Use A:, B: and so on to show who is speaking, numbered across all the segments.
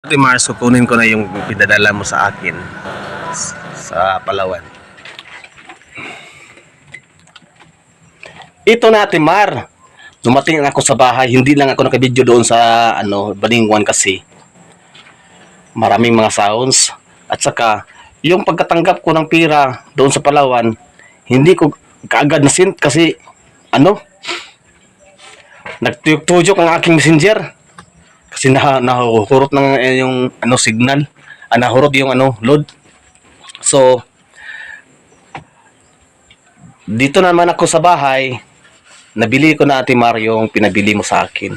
A: Ate Mars, kukunin ko na yung pinadala mo sa akin sa Palawan. Ito na, Ate Mar. Dumating ako sa bahay. Hindi lang ako nakabidyo doon sa Balingwan kasi maraming mga sounds. At saka, yung pagkatanggap ko ng pira doon sa Palawan, hindi ko kaagad na send kasi nagtuyok-tuyok ang aking messenger. Kasi nahurot ng yung signal. Nahurot yung load. So, dito naman ako sa bahay. Nabili ko na, Ate Mar, yung pinabili mo sa akin.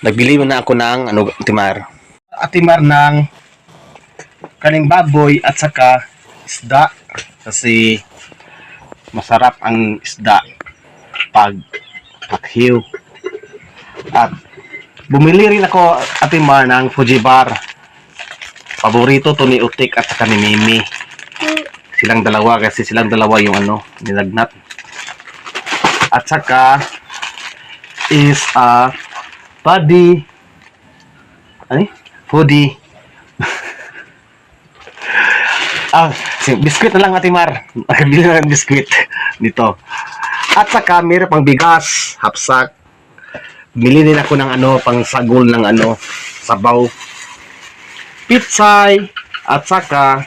A: Nagbili mo na ako ng Ate Mar? Ate Mar, ng kaning baboy at saka isda. Kasi masarap ang isda pag pakhiw. At bumili rin ako, Ate Mar, ng Fuji Bar. Paborito to ni Utik at saka ni Mimi. Silang dalawa kasi silang dalawa yung nilagnat. At saka is foodie. Biskuit na lang, Ate Mar. Bili na ng biskuit dito. At saka mayroon pang bigas, hapsak. Bili din ako ng pang sagol ng sabaw. Pitsay at saka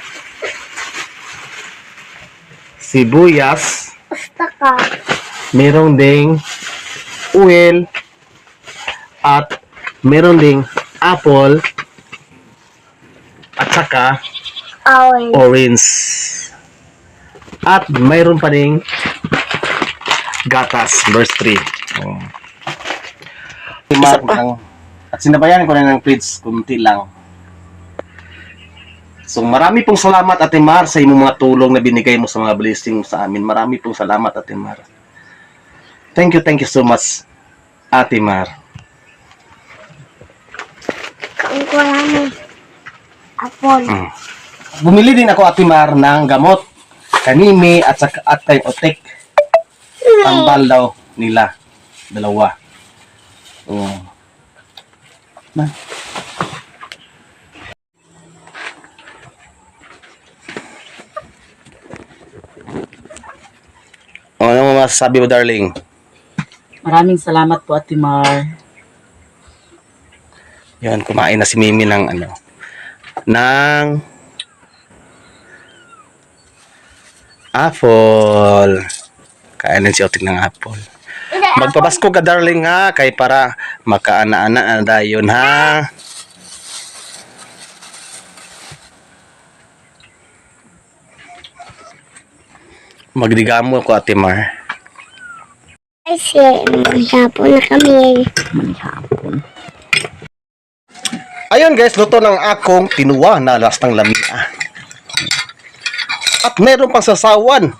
A: sibuyas.
B: Basta ka.
A: Meron ding oil at meron ding apple at saka orange. At mayroon pa ding gatas verse 3. Isa pa. At sinabayan ko na ng fridge, kunti lang. So marami pong salamat, Ate Mar, sa imong mga tulong na binigay mo sa mga blessing sa amin. Marami pong salamat, Ate Mar. Thank you so much, Ate Mar.
B: Kain ko lang apple.
A: Bumili din ako, Ate Mar, ng gamot kanimi at saka at kay Utik. Tambal daw nila dalawa. Ano masasabi mo, darling?
C: Maraming salamat po, Ate Mar.
A: Yan, kumain na si Mimi ng apple. Kain din si Utik ng apple. Magpabasko ka, darling, ha, kay para makaana-ana dayon, ha. Magdigamo ko, Ate Mar.
B: Kasi maghapon na kami.
A: Ayun, guys, luto ng akong tinuwa na lastang lamia. At meron pang sasawan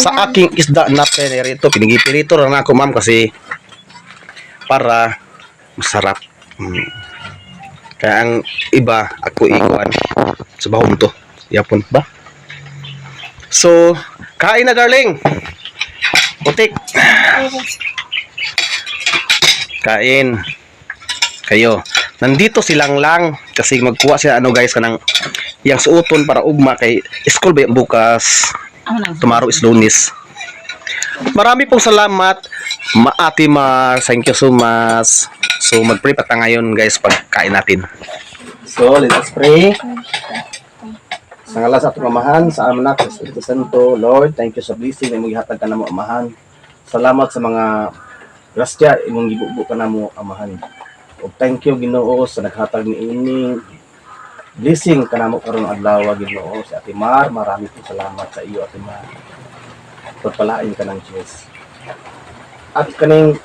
A: sa aking isda na pinirito. Pinigipirito rin ako, ma'am, kasi para masarap. Kaya ang iba, ako ikuan sa bahong to. Yapon ba? So, kain na, darling. Utik. Kain. Kayo. Nandito silang lang kasi magkuha sila guys kanang yang suoton para ugma kay school ba bukas. Tomorrow is Lunes. Marami pong salamat, Ate Mar. Thank you so much. So mag-pray pa tayo ngayon, guys, pagkain natin. So let us pray. Sa ngalan sa ating Amahan, sa Anak, sa Espiritu Santo, Lord, thank you sa blessing na imong gihatag ka namo, Amahan. Salamat sa mga grasya imong gibubo ka namo, Amahan. O thank you, Ginoo, sa naghatag ni ining blessing ka namo karong adlaw, Ginoo, sa Ate Mar. Marami pong salamat sa iyo, Ate Mar. Pagpalain ka ng Diyos. At kaning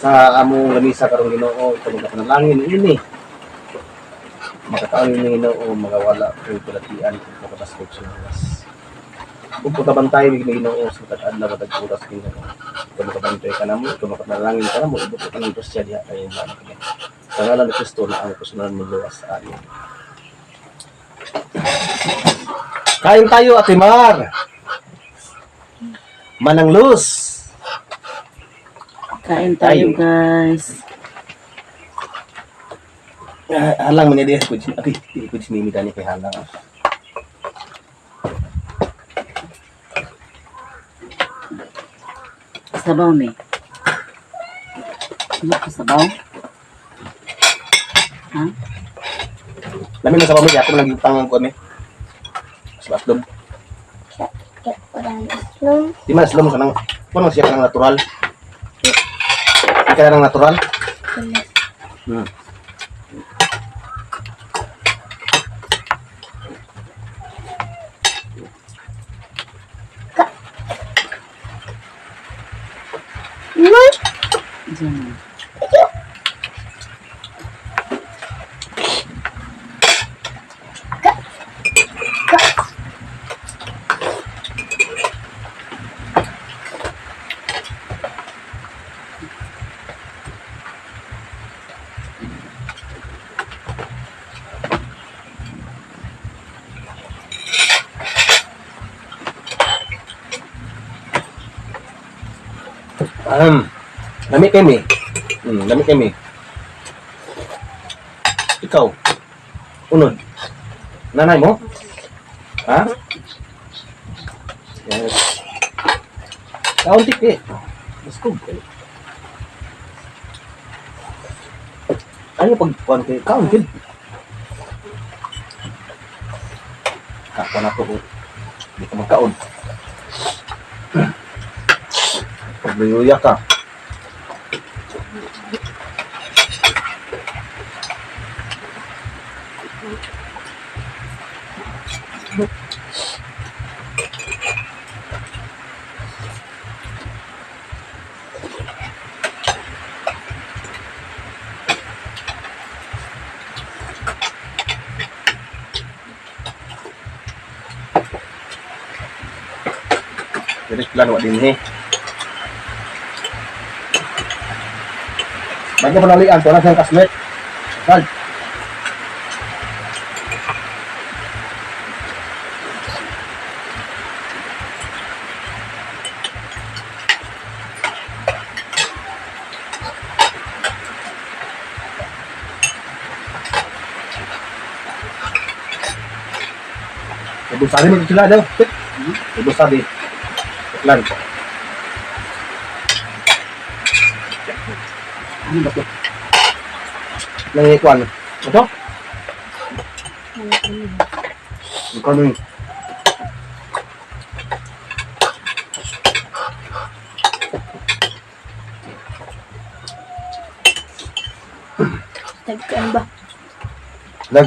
A: sa among lamisa karong Ginoo, ito mga panalangin ini. Makataon ni Ginoo magawala kay palatian kung makabaskog sa oras. Kung putabantay ni Ginoo sa tag-adlaw at oras Ginoo. Kung makabantay ka namo, kung makapanalangin ka namo, ibot ka ng Diyos diha kay man. Sa ngalan ni Kristo na ang kusunan mo luwas sa amin. Kain tayo, Ate Mar. Manang Luz.
C: Kain tayo, guys.
A: Halang mo niya di. Okay, ikut si Mimi tani kay halang.
C: Sabaw ni. Ano ka sabaw? Ha?
A: Lamin na sa pamilya, ako lagi tangan ko ni. Sa aslom.
B: Kaya walang islong.
A: Di man aslom kanang kuno siya kanang natural. Di ka nang natural. Hmm.
B: Nay!
C: Diyan.
A: Lami kami. Lami kami. Ikaw. Unod. Nanay mo? Ha? Yes. Kaunti eh. Let's go. Ano pagkuhan kayo? Kaunti. Kakwa na to. Hindi ka magkaon. Pagluyuya ka. Jadi plan wak din banyak penalian soalnya saya kasmet kan ibu sari mau sila daw ibu sari plan ano ba ito? Nangikuan. Ito? Ikaw nung.
B: Tagkaan ba?
A: Lag.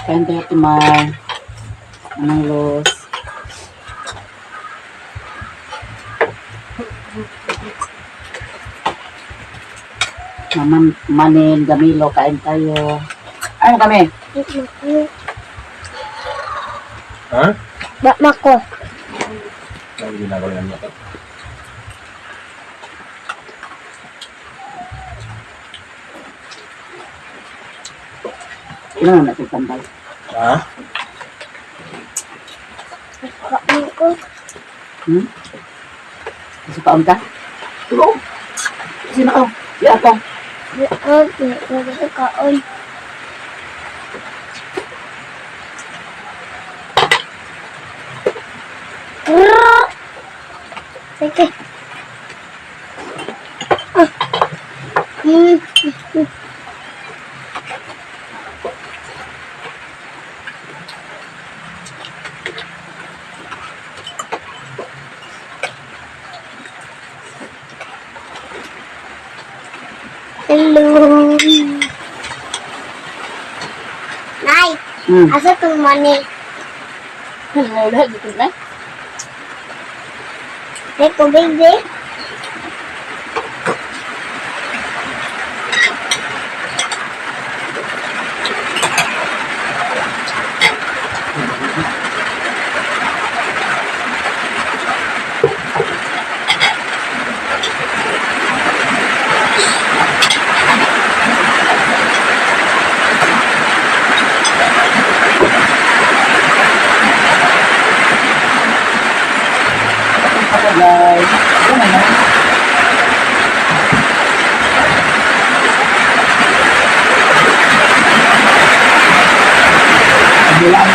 C: Kain tayo timay. Anong los? Manin, Gamilo, kain tayo. Ano kami?
A: Ha?
B: Bakma ko.
A: Ano ginagawa niya ito?
C: Ilan na natin tambay?
A: Ha?
B: Bakma ko.
C: Gusto paon ka? Tulog. Sino ka? Di ako.
B: Yakon. Yakon ito kaon. Sige. Asa itong money?
C: Lahat dito na.
B: May tubig di?
C: Ako guys. Ano na? Bilang.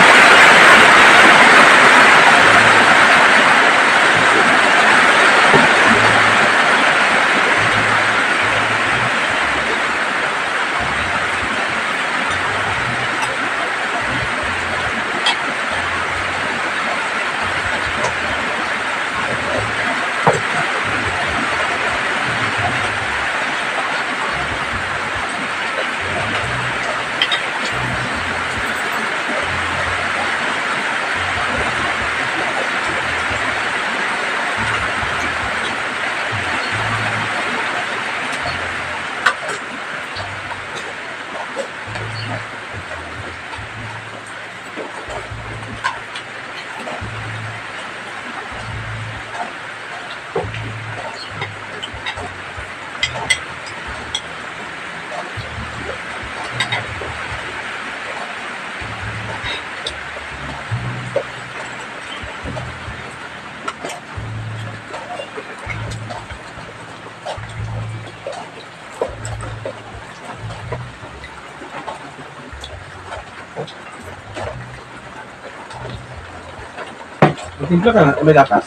A: Timpla ka na, may gatas.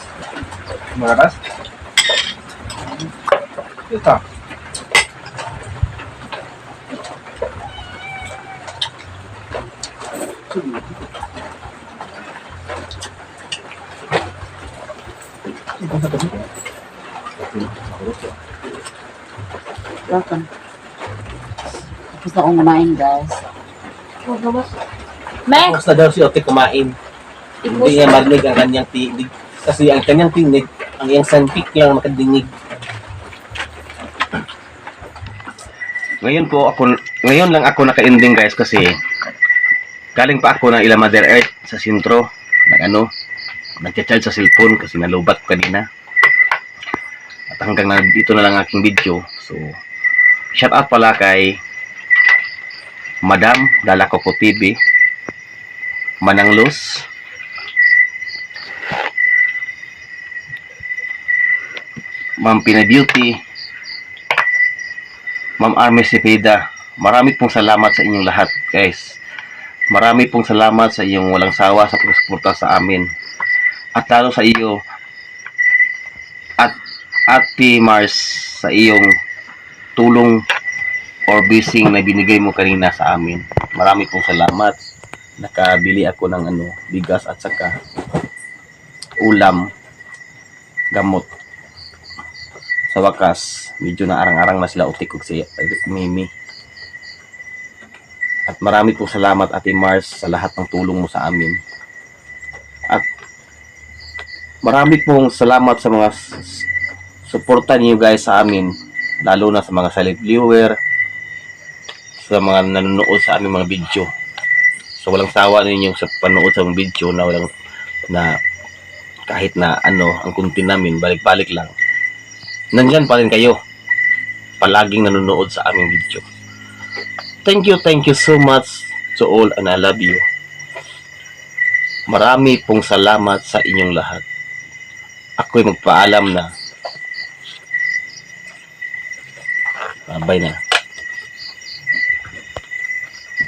A: May gatas? Ito.
C: Welcome. Tapos na akong kumain guys. Me!
A: Tapos na daw si Ote kumain. Hindi niya marinig ang kanyang tinig. Kasi ang kanyang tinig, ang iyang sanpik lang makadinig. Ngayon lang ako naka-ending guys kasi galing pa ako ng Ila Mother Earth sa sentro. Nagcha-charge sa cellphone kasi nalubat ko kanina. At hanggang na dito na lang aking video. So, shout out pala kay Madam Dalakoko TV, Manang Luz, Ma'am Pina Beauty, Ma'am Army Cepeda. Marami pong salamat sa inyong lahat, guys. Marami pong salamat sa inyong walang sawa sa pagsuporta sa amin. At lalo sa iyo, at Ate Mars, sa iyong tulong or blessing na binigay mo kanina sa amin. Marami pong salamat. Nakabili ako ng bigas at saka ulam, gamot. Sa wakas, medyo na arang-arang na sila utik ko si Mimi. At marami pong salamat Ate Mars sa lahat ng tulong mo sa amin. At marami pong salamat sa mga suporta niyo guys sa amin, lalo na sa mga silent viewer, sa mga nanonood sa aming mga video. So walang sawa ninyo sa panood sa mga video na kahit na ang content namin, balik-balik lang. Nandyan pa rin kayo, palaging nanonood sa aming video. Thank you so much to all and I love you. Marami pong salamat sa inyong lahat. Ako'y magpaalam na. Bye na.